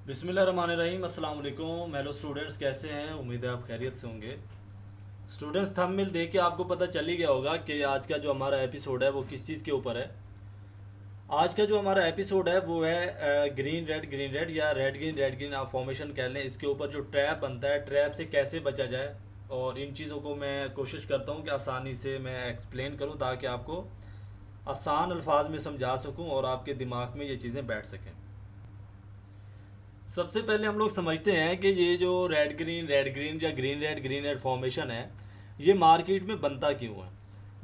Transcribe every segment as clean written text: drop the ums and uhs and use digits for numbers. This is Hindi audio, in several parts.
बिस्मिल्लाहिर्रहमानिर्रहीम, अस्सलाम वालेकुम। हेलो स्टूडेंट्स, कैसे हैं? उम्मीद है आप खैरियत से होंगे। स्टूडेंट्स, थंबनेल देख के आपको पता चल ही गया होगा कि आज का जो हमारा एपिसोड है वो किस चीज़ के ऊपर है। आज का जो हमारा एपिसोड है वो है ग्रीन रेड या रेड ग्रीन आप फॉर्मेशन कह लें। इसके ऊपर जो ट्रैप बनता है, ट्रैप से कैसे बचा जाए, और इन चीज़ों को मैं कोशिश करता हूँ कि आसानी से मैं एक्सप्लेन करूँ ताकि आपको आसान अल्फाज में समझा सकूँ और आपके दिमाग में ये चीज़ें बैठ सकें। सबसे पहले हम लोग समझते हैं कि ये जो रेड ग्रीन या ग्रीन रेड फॉर्मेशन है, ये मार्केट में बनता क्यों है।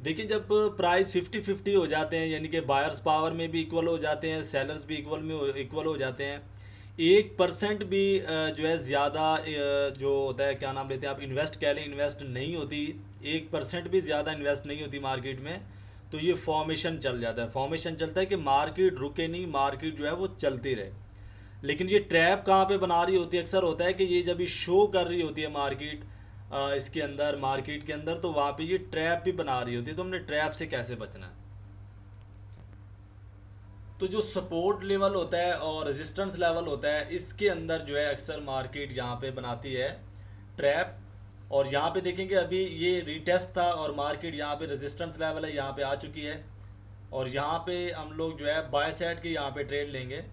देखिए, जब प्राइस 50-50 हो जाते हैं, यानी कि बायर्स पावर में भी इक्वल हो जाते हैं, सेलर्स भी इक्वल हो जाते हैं, 1% भी जो है ज़्यादा जो होता है, क्या नाम लेते हैं आप, इन्वेस्ट कह लें, इन्वेस्ट नहीं होती, 1% भी ज़्यादा इन्वेस्ट नहीं होती मार्केट में, तो ये फॉर्मेशन चल जाता है। फॉर्मेशन चलता है कि मार्केट रुके नहीं, मार्केट जो है वो चलती रहे। लेकिन ये ट्रैप कहाँ पे बना रही होती है? अक्सर होता है कि ये जब ये शो कर रही होती है मार्केट, इसके अंदर, मार्केट के अंदर, तो वहाँ पे ये ट्रैप भी बना रही होती है। तो हमने ट्रैप से कैसे बचना है? तो जो सपोर्ट लेवल होता है और रेजिस्टेंस लेवल होता है, इसके अंदर जो है अक्सर मार्केट यहाँ पे बनाती है ट्रैप। और यहाँ पे देखेंगे, अभी ये रीटेस्ट था और मार्केट यहाँ पे रेजिस्टेंस लेवल है, यहाँ पे आ चुकी है। और यहाँ पे हम लोग जो है बाय साइड की यहाँ पे ट्रेड लेंगे,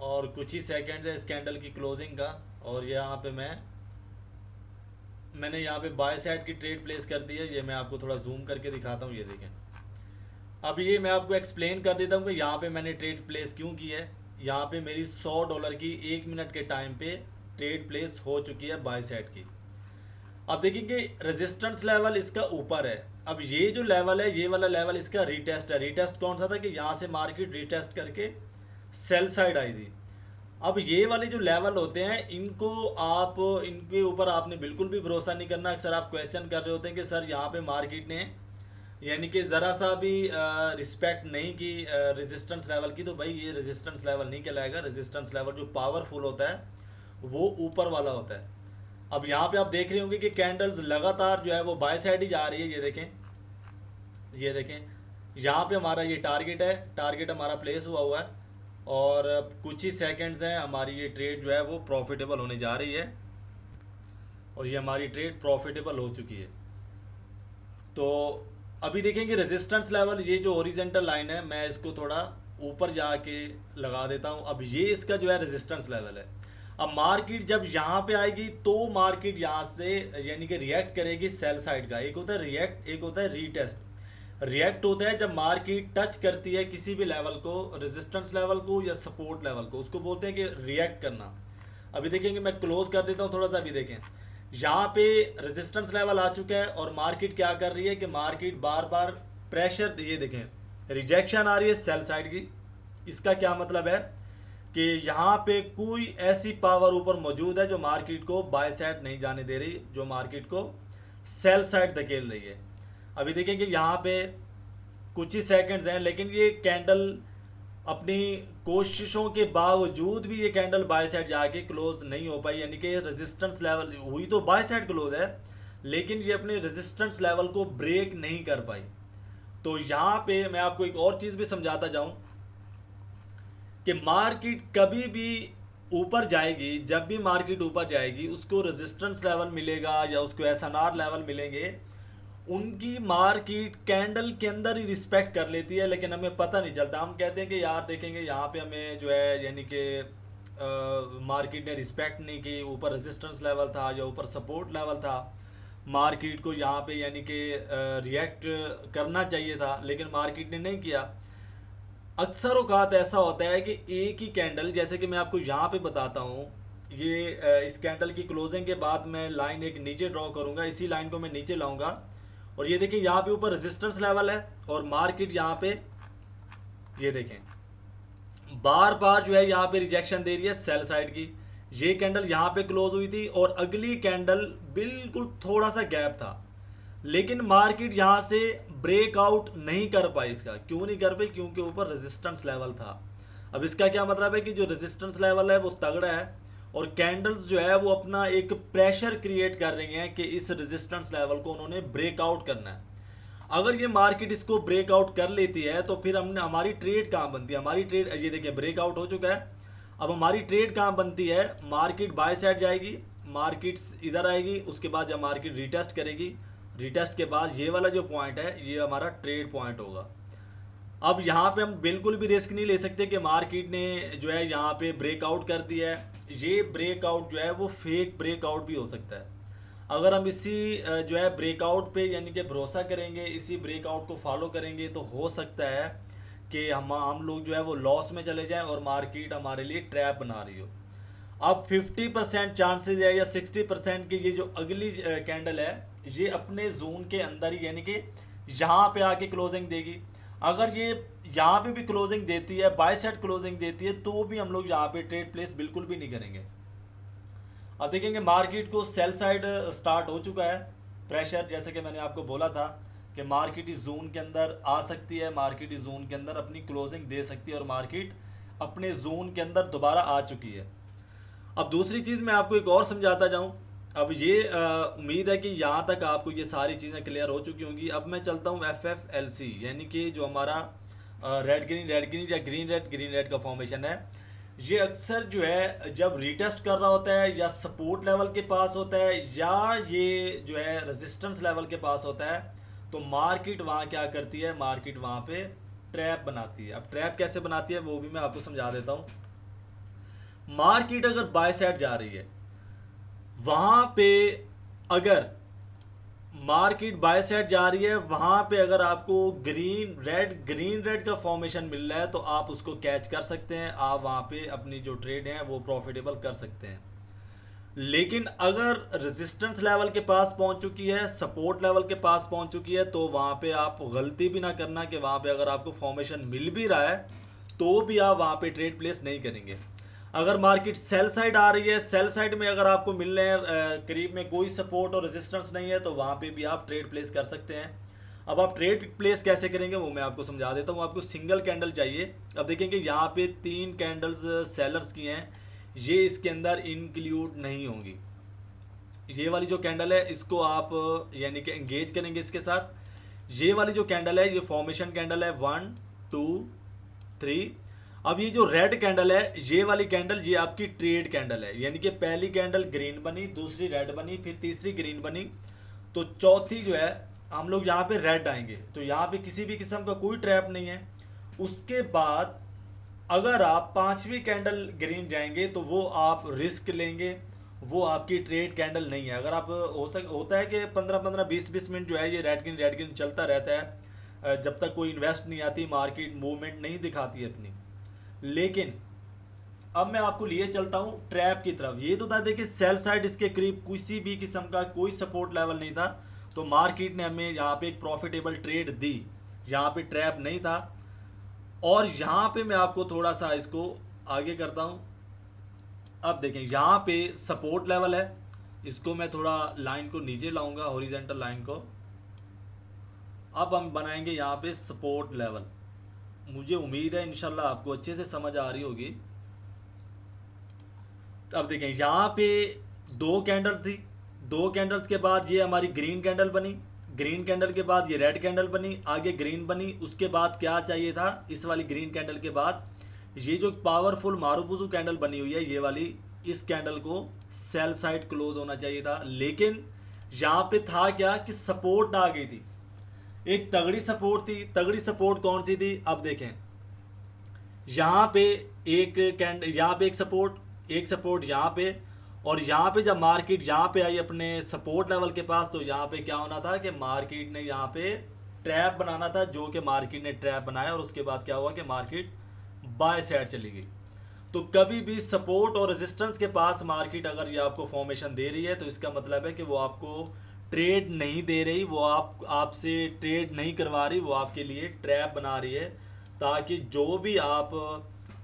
और कुछ ही सेकंड है इस कैंडल की क्लोजिंग का। और यहाँ पे मैंने यहाँ पे बाय साइड की ट्रेड प्लेस कर दी है। ये मैं आपको थोड़ा जूम करके दिखाता हूँ, ये देखें। अब ये मैं आपको एक्सप्लेन कर देता हूँ कि यहाँ पे मैंने ट्रेड प्लेस क्यों की है। यहाँ पे मेरी $100 की 1 मिनट के टाइम पे ट्रेड प्लेस हो चुकी है बाय साइड की। अब देखिए, रेजिस्टेंस लेवल इसका ऊपर है। अब ये जो लेवल है, ये वाला लेवल इसका रीटेस्ट है। रीटेस्ट कौन सा था कि यहाँ से मार्केट रीटेस्ट करके सेल साइड आई थी। अब ये वाले जो लेवल होते हैं, इनके ऊपर आपने बिल्कुल भी भरोसा नहीं करना। अक्सर आप क्वेश्चन कर रहे होते हैं कि सर यहाँ पे मार्केट ने यानी कि ज़रा सा भी रिस्पेक्ट नहीं की रेजिस्टेंस लेवल की, तो भाई ये रेजिस्टेंस लेवल नहीं कहलाएगा। रेजिस्टेंस लेवल जो पावरफुल होता है वो ऊपर वाला होता है। अब यहाँ पे आप देख रहे होंगे कि कैंडल्स लगातार जो है वो बाय साइड ही जा रही है। ये देखें, ये देखें, यहाँ पे हमारा ये टारगेट है, टारगेट हमारा प्लेस हुआ है। और अब कुछ ही सेकंड्स हैं, हमारी ये ट्रेड जो है वो प्रॉफिटेबल होने जा रही है, और ये हमारी ट्रेड प्रॉफिटेबल हो चुकी है। तो अभी देखेंगे रेजिस्टेंस लेवल, ये जो ओरिजेंटल लाइन है, मैं इसको थोड़ा ऊपर जाके लगा देता हूँ। अब ये इसका जो है रेजिस्टेंस लेवल है। अब मार्केट जब यहाँ पे आएगी तो मार्केट यहाँ से यानी कि रिएक्ट करेगी सेल साइड का। एक होता है रिएक्ट, एक होता है रीटेस्ट। रिएक्ट होता है जब मार्केट टच करती है किसी भी लेवल को, रेजिस्टेंस लेवल को या सपोर्ट लेवल को, उसको बोलते हैं कि रिएक्ट करना। अभी देखेंगे, मैं क्लोज कर देता हूँ थोड़ा सा। अभी देखें, यहाँ पे रेजिस्टेंस लेवल आ चुका है और मार्केट क्या कर रही है कि मार्केट बार बार प्रेशर, ये देखें, रिजेक्शन आ रही है सेल साइड की। इसका क्या मतलब है कि यहाँ पे कोई ऐसी पावर ऊपर मौजूद है जो मार्केट को बाय साइड नहीं जाने दे रही, जो मार्केट को सेल साइड धकेल रही है। अभी देखें कि यहाँ पे कुछ ही सेकंड्स हैं, लेकिन ये कैंडल अपनी कोशिशों के बावजूद भी ये कैंडल बाय साइड जाके क्लोज नहीं हो पाई। यानी कि रेजिस्टेंस लेवल हुई तो बाय साइड क्लोज है, लेकिन ये अपने रेजिस्टेंस लेवल को ब्रेक नहीं कर पाई। तो यहाँ पे मैं आपको एक और चीज़ भी समझाता जाऊँ कि मार्केट कभी भी ऊपर जाएगी, जब भी मार्केट ऊपर जाएगी उसको रेजिस्टेंस लेवल मिलेगा या उसको एसएनआर लेवल मिलेंगे, उनकी मार्केट कैंडल के अंदर ही रिस्पेक्ट कर लेती है, लेकिन हमें पता नहीं चलता। हम कहते हैं कि यार देखेंगे यहाँ पे हमें जो है यानी कि मार्केट ने रिस्पेक्ट नहीं की, ऊपर रेजिस्टेंस लेवल था या ऊपर सपोर्ट लेवल था, मार्केट को यहाँ पे यानी कि रिएक्ट करना चाहिए था, लेकिन मार्केट ने नहीं किया। अक्सर औकात ऐसा होता है कि एक ही कैंडल, जैसे कि मैं आपको यहाँ पे बताता हूँ, ये इस कैंडल की क्लोजिंग के बाद मैं लाइन एक नीचे ड्रॉ करूँगा, इसी लाइन को मैं नीचे लाऊंगा, और ये देखिए यहाँ पे ऊपर रेजिस्टेंस लेवल है और मार्केट यहाँ पे, ये देखें, बार बार जो है यहाँ पे रिजेक्शन दे रही है सेल साइड की। ये कैंडल यहाँ पे क्लोज हुई थी और अगली कैंडल बिल्कुल थोड़ा सा गैप था, लेकिन मार्केट यहाँ से ब्रेकआउट नहीं कर पाई। इसका क्यों नहीं कर पाई? क्योंकि ऊपर रेजिस्टेंस लेवल था। अब इसका क्या मतलब है कि जो रेजिस्टेंस लेवल है वो तगड़ा है, और कैंडल्स जो है वो अपना एक प्रेशर क्रिएट कर रही हैं कि इस रेजिस्टेंस लेवल को उन्होंने ब्रेकआउट करना है। अगर ये मार्केट इसको ब्रेकआउट कर लेती है तो फिर हमने, हमारी ट्रेड कहाँ बनती है? हमारी ट्रेड, ये देखिए, ब्रेकआउट हो चुका है। अब हमारी ट्रेड कहाँ बनती है, मार्केट बाय साइड जाएगी, मार्केट इधर आएगी, उसके बाद जब मार्केट रिटेस्ट करेगी, रिटेस्ट के बाद ये वाला जो पॉइंट है ये हमारा ट्रेड पॉइंट होगा। अब यहाँ पे हम बिल्कुल भी रिस्क नहीं ले सकते कि मार्केट ने जो है यहाँ पे ब्रेकआउट कर दिया है। ये ब्रेकआउट जो है वो फेक ब्रेकआउट भी हो सकता है। अगर हम इसी जो है ब्रेकआउट पे यानी कि भरोसा करेंगे, इसी ब्रेकआउट को फॉलो करेंगे, तो हो सकता है कि हम लोग जो है वो लॉस में चले जाएं और मार्केट हमारे लिए ट्रैप बना रही हो। अब 50% चांसेस है या 60% की ये जो अगली कैंडल है ये अपने जोन के अंदर ही यानी कि यहाँ पे आके क्लोजिंग देगी। अगर ये यहाँ पे भी क्लोजिंग देती है, बाय साइड क्लोजिंग देती है, तो भी हम लोग यहाँ पे ट्रेड प्लेस बिल्कुल भी नहीं करेंगे। अब देखेंगे मार्केट को सेल साइड स्टार्ट हो चुका है, प्रेशर जैसे कि मैंने आपको बोला था कि मार्केट इस जोन के अंदर आ सकती है, मार्केट इस जोन के अंदर अपनी क्लोजिंग दे सकती है और मार्केट अपने जोन के अंदर दोबारा आ चुकी है। अब दूसरी चीज़ मैं आपको एक और समझाता जाऊँ। अब ये उम्मीद है कि यहाँ तक आपको ये सारी चीज़ें क्लियर हो चुकी होंगी। अब मैं चलता हूँ FFLC यानी कि जो हमारा रेड ग्रीन या ग्रीन रेड का फॉर्मेशन है। ये अक्सर जो है जब रिटेस्ट कर रहा होता है या सपोर्ट लेवल के पास होता है या ये जो है रेजिस्टेंस लेवल के पास होता है, तो मार्केट वहाँ क्या करती है, मार्केट वहाँ पे ट्रैप बनाती है। अब ट्रैप कैसे बनाती है वो भी मैं आपको समझा देता हूँ। मार्केट अगर बाय साइड जा रही है, वहां पे अगर मार्केट बाय साइड जा रही है, वहां पे अगर आपको ग्रीन रेड का फॉर्मेशन मिल रहा है तो आप उसको कैच कर सकते हैं, आप वहां पे अपनी जो ट्रेड है वो प्रॉफिटेबल कर सकते हैं। लेकिन अगर रेजिस्टेंस लेवल के पास पहुंच चुकी है, सपोर्ट लेवल के पास पहुंच चुकी है, तो वहां पे आप गलती भी ना करना कि वहां पे अगर आपको फॉर्मेशन मिल भी रहा है तो भी आप वहां पे ट्रेड प्लेस नहीं करेंगे। अगर मार्केट सेल साइड आ रही है, सेल साइड में अगर आपको मिल रहे हैं करीब में कोई सपोर्ट और रेजिस्टेंस नहीं है, तो वहाँ पे भी आप ट्रेड प्लेस कर सकते हैं। अब आप ट्रेड प्लेस कैसे करेंगे वो मैं आपको समझा देता हूँ। आपको सिंगल कैंडल चाहिए। अब देखेंगे यहाँ पे 3 कैंडल्स सेलर्स की हैं, ये इसके अंदर इंक्लूड नहीं होंगी। ये वाली जो कैंडल है इसको आप यानी कि एंगेज करेंगे इसके साथ। ये वाली जो कैंडल है ये फॉर्मेशन कैंडल है 1 2 3। अब ये जो रेड कैंडल है ये वाली कैंडल ये आपकी ट्रेड कैंडल है, यानी कि पहली कैंडल ग्रीन बनी, दूसरी रेड बनी, फिर तीसरी ग्रीन बनी, तो चौथी जो है हम लोग यहाँ पे रेड आएंगे, तो यहाँ पे किसी भी किस्म का कोई ट्रैप नहीं है। उसके बाद अगर आप 5वीं कैंडल ग्रीन जाएंगे तो वो आप रिस्क लेंगे, वो आपकी ट्रेड कैंडल नहीं है। अगर आप होता है कि 15-15 20-20 मिनट जो है ये रेड ग्रीन चलता रहता है, जब तक कोई इन्वेस्ट नहीं आती, मार्केट मूवमेंट नहीं दिखाती अपनी। लेकिन अब मैं आपको लिए चलता हूँ ट्रैप की तरफ। ये तो था देखिए सेल साइड इसके करीब किसी भी किस्म का कोई सपोर्ट लेवल नहीं था, तो मार्केट ने हमें यहाँ पे एक प्रॉफिटेबल ट्रेड दी, यहाँ पे ट्रैप नहीं था। और यहाँ पे मैं आपको थोड़ा सा इसको आगे करता हूँ। अब देखें यहाँ पे सपोर्ट लेवल है, इसको मैं थोड़ा लाइन को नीचे लाऊंगा, हॉरिजॉन्टल लाइन को। अब हम बनाएंगे यहाँ पे सपोर्ट लेवल। मुझे उम्मीद है इंशाल्लाह आपको अच्छे से समझ आ रही होगी। अब देखें यहाँ पे 2 कैंडल थी, 2 कैंडल्स के बाद ये हमारी ग्रीन कैंडल बनी, ग्रीन कैंडल के बाद ये रेड कैंडल बनी, आगे ग्रीन बनी। उसके बाद क्या चाहिए था, इस वाली ग्रीन कैंडल के बाद ये जो पावरफुल मारुपुजू कैंडल बनी हुई है ये वाली, इस कैंडल को सेल साइड क्लोज होना चाहिए था। लेकिन यहाँ पे था क्या कि सपोर्ट आ गई थी, एक तगड़ी सपोर्ट थी। तगड़ी सपोर्ट कौन सी थी, अब देखें यहाँ पे यहाँ पे एक सपोर्ट यहाँ पे, और यहाँ पे जब मार्केट यहाँ पे आई अपने सपोर्ट लेवल के पास, तो यहाँ पे क्या होना था कि मार्केट ने यहाँ पे ट्रैप बनाना था, जो कि मार्केट ने ट्रैप बनाया। और उसके बाद क्या हुआ कि मार्केट बाय साइड चली गई। तो कभी भी सपोर्ट और रेजिस्टेंस के पास मार्केट अगर ये आपको फॉर्मेशन दे रही है, तो इसका मतलब है कि वो आपको ट्रेड नहीं दे रही, वो आपसे ट्रेड नहीं करवा रही, वो आपके लिए ट्रैप बना रही है, ताकि जो भी आप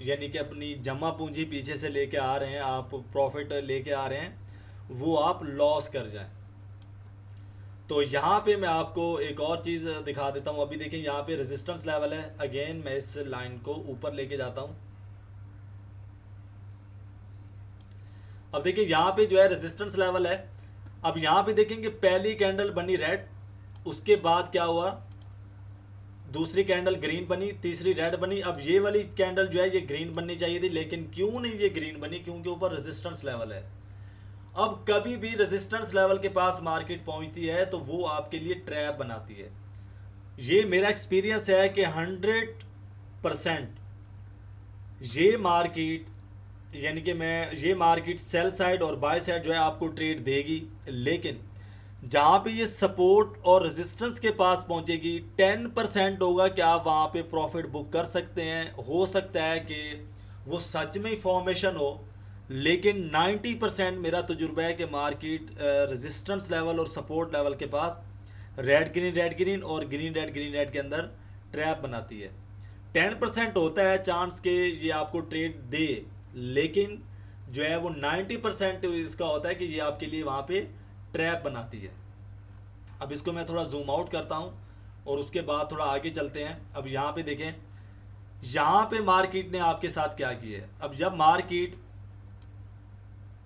यानी कि अपनी जमा पूंजी पीछे से लेके आ रहे हैं, आप प्रॉफिट लेके आ रहे हैं, वो आप लॉस कर जाएं। तो यहाँ पे मैं आपको एक और चीज़ दिखा देता हूँ। अभी देखिए यहाँ पे रेजिस्टेंस लेवल है, अगेन मैं इस लाइन को ऊपर लेके जाता हूँ। अब देखिए यहाँ पे जो है रेजिस्टेंस लेवल है। अब यहाँ पे देखेंगे पहली कैंडल बनी रेड, उसके बाद क्या हुआ, दूसरी कैंडल ग्रीन बनी, तीसरी रेड बनी। अब ये वाली कैंडल जो है ये ग्रीन बननी चाहिए थी, लेकिन क्यों नहीं ये ग्रीन बनी? क्योंकि ऊपर रेजिस्टेंस लेवल है। अब कभी भी रेजिस्टेंस लेवल के पास मार्केट पहुंचती है तो वो आपके लिए ट्रैप बनाती है। ये मेरा एक्सपीरियंस है कि 100% ये मार्केट, यानी कि मैं ये मार्केट सेल साइड और बाय साइड जो है आपको ट्रेड देगी, लेकिन जहाँ पे ये सपोर्ट और रेजिस्टेंस के पास पहुँचेगी 10% होगा कि आप वहाँ पे प्रॉफिट बुक कर सकते हैं। हो सकता है कि वो सच में ही फॉर्मेशन हो, लेकिन 90% मेरा तजुर्बा है कि मार्केट रेजिस्टेंस लेवल और सपोर्ट लेवल के पास रेड ग्रीन और ग्रीन रेड के अंदर ट्रैप बनाती है। 10% होता है चांस के ये आपको ट्रेड दे, लेकिन जो है वो 90% इसका होता है कि ये आपके लिए वहाँ पे ट्रैप बनाती है। अब इसको मैं थोड़ा जूम आउट करता हूँ और उसके बाद थोड़ा आगे चलते हैं। अब यहाँ पे देखें, यहाँ पे मार्केट ने आपके साथ क्या किया है। अब जब मार्केट,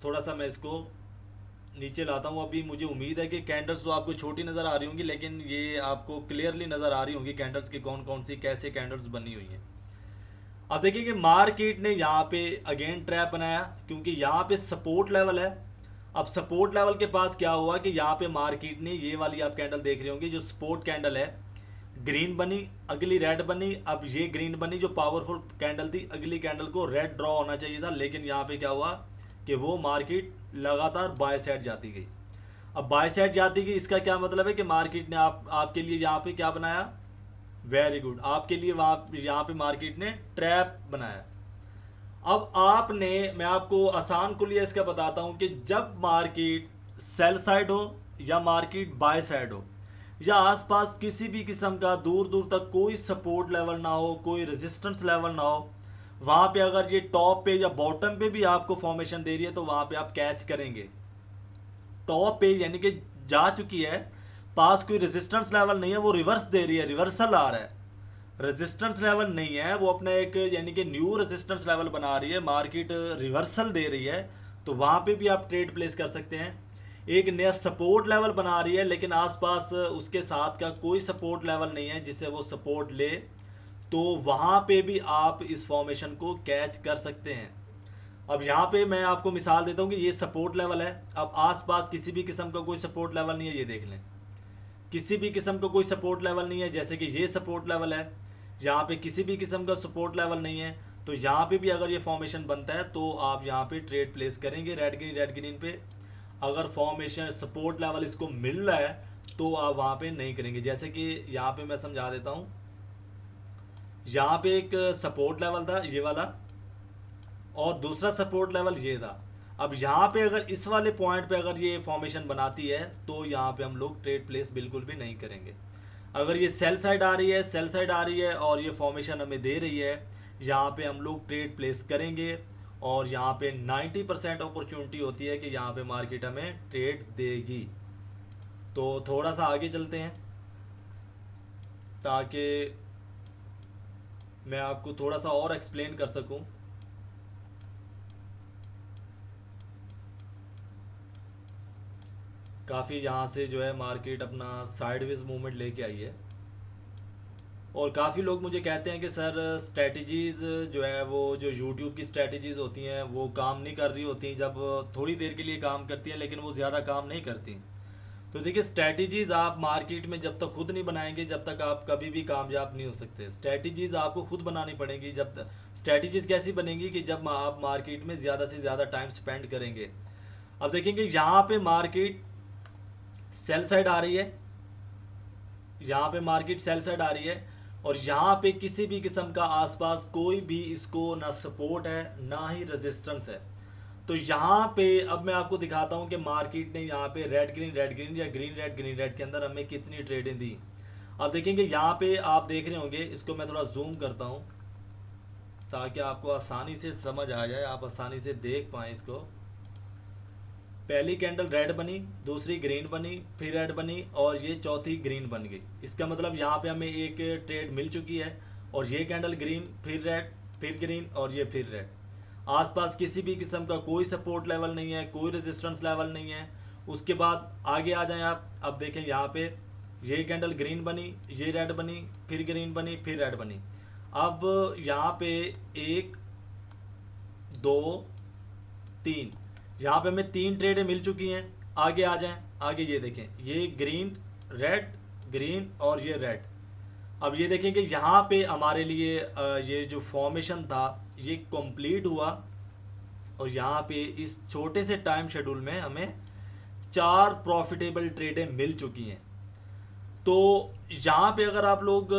थोड़ा सा मैं इसको नीचे लाता हूँ। अभी मुझे उम्मीद है कि कैंडल्स तो आपको छोटी नज़र आ रही होंगी, लेकिन ये आपको क्लियरली नज़र आ रही होंगी कैंडल्स की कौन कौन सी कैसे कैंडल्स बनी हुई हैं। अब देखिए कि मार्केट ने यहाँ पे अगेन ट्रैप बनाया, क्योंकि यहाँ पे सपोर्ट लेवल है। अब सपोर्ट लेवल के पास क्या हुआ कि यहाँ पे मार्केट ने ये वाली आप कैंडल देख रहे होंगे जो सपोर्ट कैंडल है, ग्रीन बनी, अगली रेड बनी, अब ये ग्रीन बनी जो पावरफुल कैंडल थी। अगली कैंडल को रेड ड्रॉ होना चाहिए था, लेकिन यहाँ पे क्या हुआ कि वो मार्केट लगातार बाय साइड जाती गई। अब बाय साइड जाती गई, इसका क्या मतलब है कि मार्केट ने आपके लिए यहाँ पे क्या बनाया? वेरी गुड, आपके लिए वहाँ यहाँ पे मार्केट ने ट्रैप बनाया। अब आपने, मैं आपको आसान को लिए इसका बताता हूँ कि जब मार्केट सेल साइड हो या मार्केट बाय साइड हो या आसपास किसी भी किस्म का दूर दूर तक कोई सपोर्ट लेवल ना हो, कोई रेजिस्टेंस लेवल ना हो, वहाँ पे अगर ये टॉप पे या बॉटम पे भी आपको फॉर्मेशन दे रही है तो वहाँ पे आप कैच करेंगे। टॉप पे यानी कि जा चुकी है, पास कोई रेजिस्टेंस लेवल नहीं है, वो रिवर्स दे रही है, रिवर्सल आ रहा है। रेजिस्टेंस लेवल नहीं है, वो अपना एक यानी कि न्यू रेजिस्टेंस लेवल बना रही है, मार्केट रिवर्सल दे रही है, तो वहाँ पे भी आप ट्रेड प्लेस कर सकते हैं। एक नया सपोर्ट लेवल बना रही है, लेकिन आसपास उसके साथ का कोई सपोर्ट लेवल नहीं है जिससे वो सपोर्ट ले, तो वहाँ पे भी आप इस फॉर्मेशन को कैच कर सकते हैं। अब यहाँ पे मैं आपको मिसाल देता हूँ कि ये सपोर्ट लेवल है। अब आसपास किसी भी किस्म का कोई सपोर्ट लेवल नहीं है, ये देख लें, किसी भी किस्म का कोई सपोर्ट लेवल नहीं है। जैसे कि ये सपोर्ट लेवल है, यहाँ पे किसी भी किस्म का सपोर्ट लेवल नहीं है, तो यहाँ पे भी अगर ये फॉर्मेशन बनता है तो आप यहाँ पे ट्रेड प्लेस करेंगे रेड ग्रीन पे। अगर फॉर्मेशन सपोर्ट लेवल इसको मिल रहा है तो आप वहाँ पे नहीं करेंगे। जैसे कि यहाँ पे मैं समझा देता हूँ, यहाँ पे एक सपोर्ट लेवल था ये वाला और दूसरा सपोर्ट लेवल ये था। अब यहाँ पे अगर इस वाले पॉइंट पे अगर ये फॉर्मेशन बनाती है तो यहाँ पे हम लोग ट्रेड प्लेस बिल्कुल भी नहीं करेंगे। अगर ये सेल साइड आ रही है और ये फॉर्मेशन हमें दे रही है, यहाँ पे हम लोग ट्रेड प्लेस करेंगे और यहाँ पे 90% अपॉर्चुनिटी होती है कि यहाँ पे मार्केट हमें ट्रेड देगी। तो थोड़ा सा आगे चलते हैं ताकि मैं आपको थोड़ा सा और एक्सप्लेन कर सकूं। काफ़ी यहाँ से जो है मार्केट अपना साइडवेज मूवमेंट लेके आई है और काफ़ी लोग मुझे कहते हैं कि सर स्ट्रेटजीज़ जो है वो जो यूट्यूब की स्ट्रेटजीज़ होती हैं वो काम नहीं कर रही होती, जब थोड़ी देर के लिए काम करती हैं लेकिन वो ज़्यादा काम नहीं करती। तो देखिए स्ट्रेटजीज़ आप मार्केट में जब तक खुद नहीं बनाएंगे जब तक आप कभी भी कामयाब नहीं हो सकते। स्ट्रेटजीज़ आपको खुद बनानी पड़ेंगी। जब तक स्ट्रेटजीज़ कैसी बनेंगी कि जब आप मार्केट में ज़्यादा से ज़्यादा टाइम स्पेंड करेंगे। अब देखेंगे यहाँ पे मार्केट सेल साइड आ रही है, यहाँ पे मार्केट सेल साइड आ रही है और यहाँ पे किसी भी किस्म का आसपास कोई भी इसको ना सपोर्ट है ना ही रेजिस्टेंस है। तो यहाँ पे अब मैं आपको दिखाता हूँ कि मार्केट ने यहाँ पे रेड ग्रीन या ग्रीन रेड के अंदर हमें कितनी ट्रेडें दी। अब देखेंगे यहाँ पे आप देख रहे होंगे, इसको मैं थोड़ा जूम करता हूँ ताकि आपको आसानी से समझ आ जाए, आप आसानी से देख पाएँ इसको। पहली कैंडल रेड बनी, दूसरी ग्रीन बनी, फिर रेड बनी और ये चौथी ग्रीन बन गई। इसका मतलब यहाँ पे हमें एक ट्रेड मिल चुकी है और ये कैंडल ग्रीन, फिर रेड, फिर ग्रीन और ये फिर रेड। आसपास किसी भी किस्म का कोई सपोर्ट लेवल नहीं है, कोई रेजिस्टेंस लेवल नहीं है। उसके बाद आगे आ जाएं आप, अब देखें यहाँ पे ये कैंडल ग्रीन बनी, ये रेड बनी, फिर ग्रीन बनी, फिर रेड बनी। अब यहाँ पे 1 2 3, यहाँ पे हमें 3 ट्रेडें मिल चुकी हैं। आगे आ जाएं, आगे ये देखें, ये ग्रीन, रेड, ग्रीन और ये रेड। अब ये देखें कि यहाँ पे हमारे लिए ये जो फॉर्मेशन था ये कंप्लीट हुआ, और यहाँ पे इस छोटे से टाइम शेड्यूल में हमें 4 प्रॉफिटेबल ट्रेडें मिल चुकी हैं। तो यहाँ पे अगर आप लोग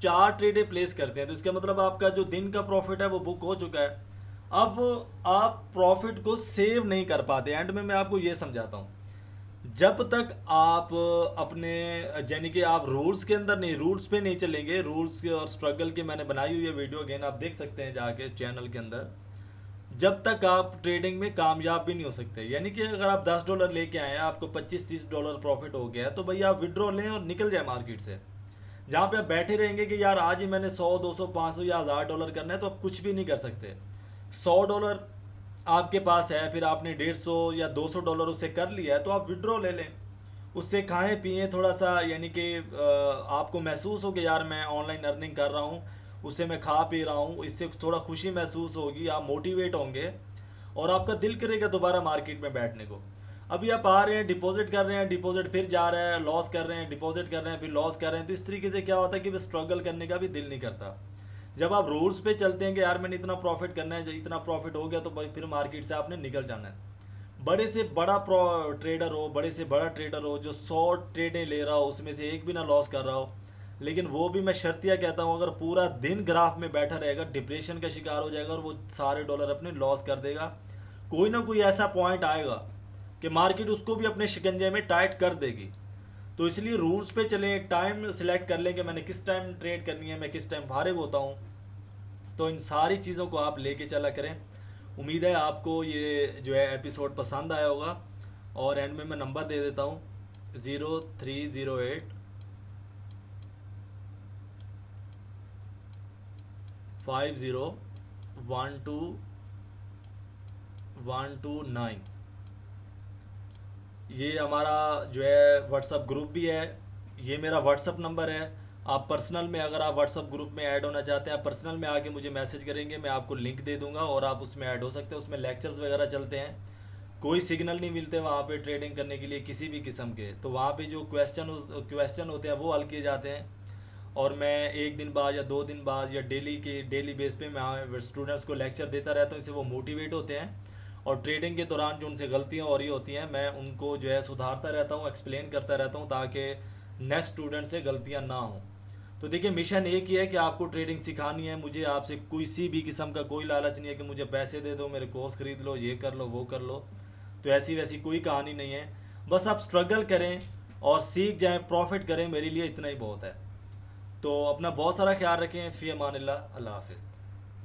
4 ट्रेडें प्लेस करते हैं तो इसका मतलब आपका जो दिन का प्रॉफिट है वो बुक हो चुका है। अब आप प्रॉफिट को सेव नहीं कर पाते। एंड में मैं आपको ये समझाता हूँ, जब तक आप अपने यानी कि आप रूल्स के अंदर नहीं, रूल्स पे नहीं चलेंगे, रूल्स के और स्ट्रगल के मैंने बनाई हुई है वीडियो, अगेन आप देख सकते हैं जाके चैनल के अंदर, जब तक आप ट्रेडिंग में कामयाब भी नहीं हो सकते। यानी कि अगर आप $10 लेके आए हैं, आपको $25-30 प्रॉफिट हो गया है, तो भैया आप विड्रॉ लें और निकल जाए मार्केट से। जहाँ पे आप बैठे रहेंगे कि यार आज ही मैंने 100 200 500 या $1000 करना है, तो आप कुछ भी नहीं कर सकते। $100 आपके पास है, फिर आपने 150 या $200 उससे कर लिया है, तो आप विड्रॉ ले लें, उससे खाएं पिएं थोड़ा सा, यानी कि आपको महसूस हो कि यार मैं ऑनलाइन अर्निंग कर रहा हूँ, उससे मैं खा पी रहा हूँ, इससे थोड़ा खुशी महसूस होगी, आप मोटिवेट होंगे और आपका दिल करेगा दोबारा मार्केट में बैठने को। अभी आप आ रहे हैं, डिपॉजिट कर रहे हैं, डिपॉजिट फिर जा रहा है, लॉस कर रहे हैं, डिपॉजिट कर रहे हैं, फिर लॉस कर रहे हैं, तो इस तरीके से क्या होता है कि स्ट्रगल करने का भी दिल नहीं करता। जब आप रूल्स पे चलते हैं कि यार मैंने इतना प्रॉफिट करना है, इतना प्रॉफिट हो गया तो फिर मार्केट से आपने निकल जाना है। बड़े से बड़ा ट्रेडर हो, बड़े से बड़ा ट्रेडर हो, जो 100 ट्रेडें ले रहा हो, उसमें से एक भी ना लॉस कर रहा हो, लेकिन वो भी मैं शर्तिया कहता हूँ, अगर पूरा दिन ग्राफ में बैठा रहेगा, डिप्रेशन का शिकार हो जाएगा और वो सारे डॉलर अपने लॉस कर देगा। कोई ना कोई ऐसा पॉइंट आएगा कि मार्केट उसको भी अपने शिकंजे में टाइट कर देगी। तो इसलिए रूल्स पे चलें, टाइम सिलेक्ट कर लें कि मैंने किस टाइम ट्रेड करनी है, मैं किस टाइम फारिग होता हूँ। तो इन सारी चीज़ों को आप लेके चला करें। उम्मीद है आपको ये जो है एपिसोड पसंद आया होगा। और एंड में मैं नंबर दे देता हूँ 0308 5012 129। ये हमारा जो है व्हाट्सअप ग्रुप भी है, ये मेरा व्हाट्सअप नंबर है। आप पर्सनल में, अगर आप व्हाट्सअप ग्रुप में ऐड होना चाहते हैं, आप पर्सनल में आके मुझे मैसेज करेंगे, मैं आपको लिंक दे दूंगा और आप उसमें ऐड हो सकते हैं। उसमें लेक्चर्स वगैरह चलते हैं, कोई सिग्नल नहीं मिलते वहाँ पे ट्रेडिंग करने के लिए किसी भी किस्म के, तो वहाँ पे जो क्वेश्चन होते हैं वो हल किए जाते हैं। और मैं एक दिन बाद या 2 दिन बाद या डेली बेस पे मैं स्टूडेंट्स को लेक्चर देता रहता हूँ, इससे वो मोटिवेट होते हैं। और ट्रेडिंग के दौरान जो उनसे गलतियाँ हो रही होती हैं, मैं उनको जो है सुधारता रहता हूँ, एक्सप्लेन करता रहता हूँ, ताकि नेक्स्ट स्टूडेंट से गलतियाँ ना हों। तो देखिए, मिशन एक ही है कि आपको ट्रेडिंग सिखानी है। मुझे आपसे किसी भी किस्म का कोई लालच नहीं है कि मुझे पैसे दे दो, मेरे कोर्स खरीद लो, ये कर लो, वो कर लो। तो ऐसी वैसी कोई कहानी नहीं है। बस आप स्ट्रगल करें और सीख जाएं, प्रॉफिट करें, मेरे लिए इतना ही बहुत है। तो अपना बहुत सारा ख्याल रखें। फ़ी अमान अल्लाह, अल्लाह हाफिज़।